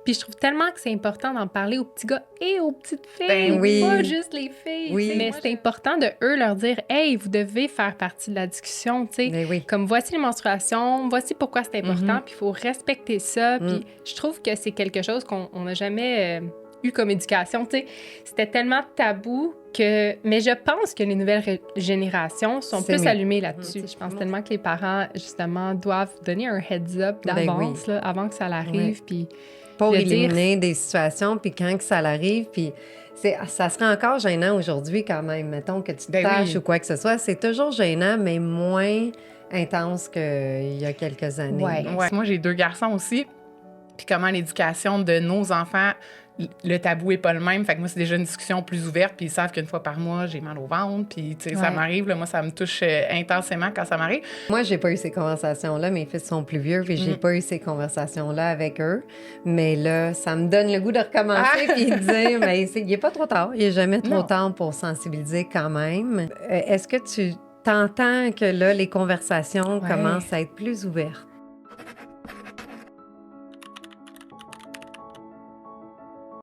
Puis je trouve tellement que c'est important d'en parler aux petits gars et aux petites filles, Ben oui. pas juste les filles. Oui. Mais c'est important de eux leur dire « Hey, vous devez faire partie de la discussion, tu sais. Mais oui. Comme voici les menstruations, voici pourquoi c'est important, puis il faut respecter ça. Puis je trouve que c'est quelque chose qu'on n'a jamais eu comme éducation, tu sais. C'était tellement tabou que... Mais je pense que les nouvelles générations sont C'est plus mieux. allumées là-dessus. Je pense tellement que les parents, justement, doivent donner un heads-up Ben d'avance, oui. là, avant que ça l'arrive, puis... Pour le éliminer des situations, puis quand que ça l'arrive, puis ça serait encore gênant aujourd'hui quand même, mettons que tu te Ben tâches oui. ou quoi que ce soit. C'est toujours gênant, mais moins intense qu'il y a quelques années. Ouais. là. Ouais. Moi, j'ai 2 garçons aussi. Puis comment l'éducation de nos enfants, le tabou est pas le même. Fait que moi, c'est déjà une discussion plus ouverte. Puis ils savent qu'une fois par mois, j'ai mal au ventre. Puis, tu sais, ça Ouais. m'arrive. Là, moi, ça me touche intensément quand ça m'arrive. Moi, j'ai pas eu ces conversations-là. Mes fils sont plus vieux, puis j'ai pas eu ces conversations-là avec eux. Mais là, ça me donne le goût de recommencer puis de dire, mais il est pas trop tard. Il est jamais trop Non. tard pour sensibiliser quand même. Est-ce que tu t'entends que là, les conversations Ouais. commencent à être plus ouvertes?